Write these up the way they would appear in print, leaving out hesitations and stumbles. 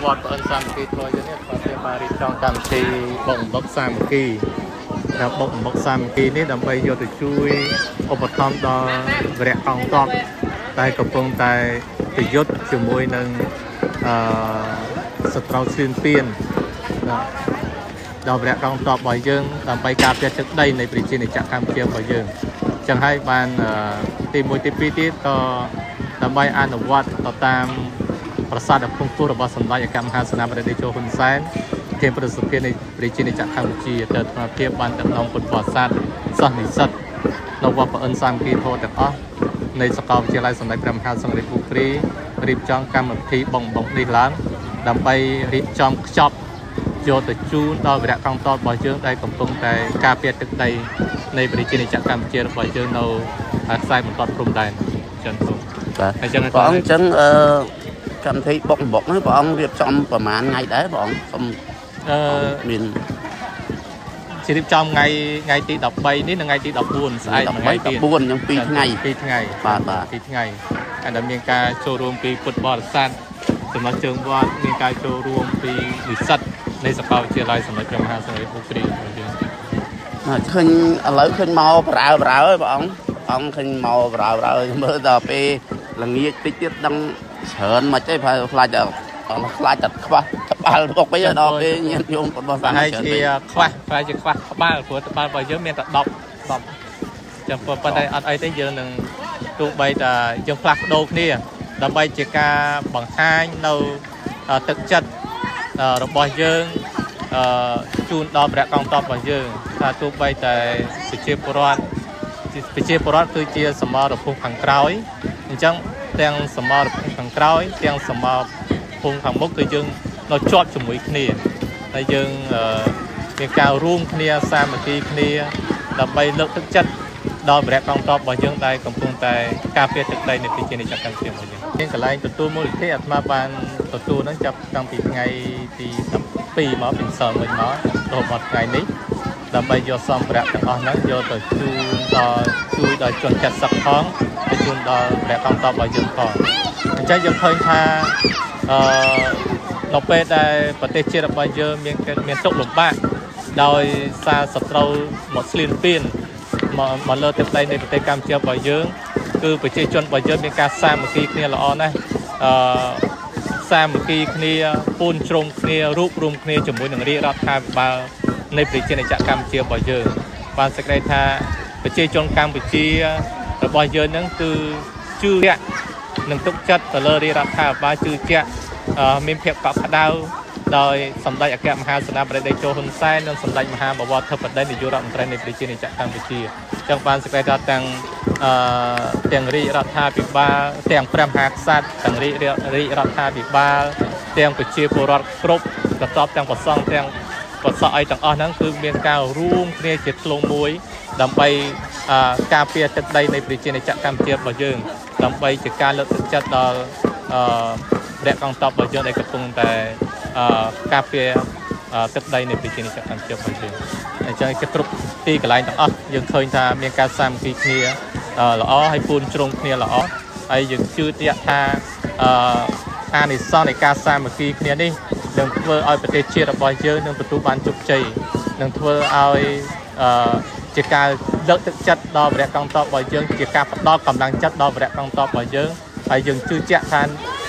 វត្តអិនសាមគ្គីthôi chứនេះគាត់មានបានរៀបចំកម្មវិធីបុកអំបុកសាមគ្គីដែលបុកអំបុកសាមគ្គីនេះដើម្បីយកទៅជួយឧបត្ថម្ភដល់វរៈកងទ័ពដែលកំពុងតែប្រយុទ្ធជាមួយនឹងសត្រូវឈ្លានពានដល់វរៈកងទ័ពរបស់យើងដើម្បីការពារទឹកដីនៃប្រជាណាចក្រកម្ពុជារបស់យើងអញ្ចឹងហើយបានទី1ទី2ទៀតក៏ដើម្បីអនុវត្តទៅតាមប្រសាទដ៏ពងពោះរបស់សម្ដេចអគ្គមហាសេនាបតីតេជោហ៊ុនសែនជាប្រសិទ្ធភាពនៃប្រជាណាចក្រកម្ពុជាទៅស្មារតីបានដឹកនាំពុទ្ធបរិស័ទសិស្សនិស្សិតនៅវត្តប្រអិនសាមគ្គីធម៌ទាំងអស់នៃសាកលវិទ្យាល័យសម្ដេចព្រះមហាក្សត្ររាជគូព្រីរៀបចំកម្មវិធីបងនេះឡើងដើម្បីរៀបចំខ្ចប់យកទៅជូនដល់វរៈកងទ័ពរបស់យើងដែលកំពុងតែការពារទឹកដីនៃប្រជាណាចក្រកម្ពុជារបស់យើងនៅខ្សែបន្ទាត់ព្រំដែនចឹងបាទអញ្ចឹងព្រះអង្គចឹងកម្មវិធីបុកអំបុកនេះព្រះអង្គរៀបចំប្រហែលថ្ងៃដែរព្រះអង្គសូមមានជារៀបចំថ្ងៃទី13នេះនិងថ្ងៃទី14ស្អែកថ្ងៃទី14យ៉ាង2ថ្ងៃ2ថ្ងៃបាទ2ថ្ងៃហើយដែលមានការចូលរួមពីពុទ្ធបរិស័ទចំណុចជើងវត្តមានការចូលរួមពីនិស្សិតនៃសាកលវិទ្យាល័យសម្ដេចព្រះមហាក្សត្ររាជគូព្រីរបស់យើងឃើញឥឡូវឃើញមកប្រើហើយព្រះអង្គឃើញមកប្រើមើលដល់ពេលល្ងាចតិចទៀតដឹងច្រើនមកទេព្រោះខ្លាចតែខ្វះត្បាល់បុកវិញដល់ពេលញាតិញោមរបស់ប្រហែលជាខ្វះត្បាល់ព្រោះត្បាល់របស់យើងមានតែ10ចាំប៉ុន្តែអត់អីទេយើងនឹងទោះបីតែយើងផ្លាស់ប្ដូរគ្នាដើម្បីជាការបង្ហាញនៅទឹកចិត្តរបស់យើងជូនដល់ព្រះកងទ័ពរបស់យើងថាទោះបីតែប្រជាពលរដ្ឋគឺជាសមរភូមិខាងក្រោយអញ្ចឹងទាំងសមរភូមិខាងក្រោយទាំងសមរភូមិខាងមុខគឺយើងនៅជាប់ជាមួយគ្នាហើយយើងមានការរួមគ្នាសាមគ្គីគ្នាដើម្បីលើកទឹកចិត្តដល់វរៈកងទ័ពរបស់យើងដែលកំពុងតែការពារទឹកដីនៃប្រជាណាចក្រកម្ពុជារបស់យើងមានកន្លែងទទួលមូលនិធិអាត្មាបានទទួលនឹងចាប់តាំងពីថ្ងៃទី12មកពីម្សិលមិញមករហូតដល់ថ្ងៃនេះដើម្បីយកសម្ភារៈទាំងអស់ហ្នឹងយកទៅជួយដល់ជនចិត្តសឹកផងទៅជូនដល់ព្រះកងទ័ពរបស់យើងផងអញ្ចឹងយើងឃើញថានៅពេលដែលប្រទេសជាតិរបស់យើងមានទុក្ខលំបាកដោយសារសត្រូវមកឈ្លានពានមកលើទឹកដីនៃប្រទេសកម្ពុជារបស់យើងគឺប្រជាជនរបស់យើងមានការសាមគ្គីគ្នាល្អណាស់សាមគ្គីគ្នាពូនជ្រុងគ្នារួបរวมគ្នាជាមួយនឹងរាជរដ្ឋាភិបាលនៃប្រជាណាចក្រកម្ពុជារបស់យើងបានសេចក្តីថាប្រជាជនកម្ពុជារបស់យើងនឹងគឺជឿជាក់នឹងទុកចិត្តទៅលើរាជរដ្ឋាភិបាលជឿជាក់មានភាពកក់ក្ដៅដោយសម្ដេចអគ្គមហាសេនាបតីតេជោហ៊ុនសែននិងសម្ដេចមហាបវរធិបតីនាយករដ្ឋមន្ត្រីនៃប្រជាណាចក្រកម្ពុជាចឹងបានសេចក្តីថាទាំងរាជរដ្ឋាភិបាលទាំងព្រះមហាក្សត្រទាំងរាជរដ្ឋាភិបាលទាំងប្រជាពលរដ្ឋគ្រប់កតបទាំងប្រសង់ទាំងកសក់អីទាំងអស់ហ្នឹងគឺមានការរួមគ្នាជាធ្លុងមួយដើម្បីការពារទឹកដីនៃប្រជាណាចក្រកម្ពុជារបស់យើងដើម្បីជាការលើកទឹកចិត្តដល់ព្រះកងទ័ពរបស់យើងដែលកំពុងតែការពារទឹកដីនៃប្រជាណាចក្រកម្ពុជារបស់យើងអញ្ចឹងជាគ្រប់ទីកន្លែងទាំងអស់យើងឃើញថាមានការសាមគ្គីគ្នាល្អហើយពូនជ្រុងគ្នាល្អហើយយើងជឿជាក់ថាអានិសង្សនៃការសាមគ្គីគ្នានេះនឹងធ្វើឲ្យប្រទេសជាតិរបស់យើងនឹងទទួលបានជោគជ័យនឹងធ្វើឲ្យជាការលើកទឹកចិត្តដល់វរៈកងទ័ពរបស់យើងជាការផ្ដល់កម្លាំងចិត្តដល់វរៈកងទ័ពរបស់យើងហើយយើងជឿជាក់ថា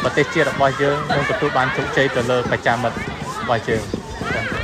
ប្រទេសជាតិរបស់យើងនឹងទទួលបានជោគជ័យទៅលើប្រជាមិត្តរបស់យើង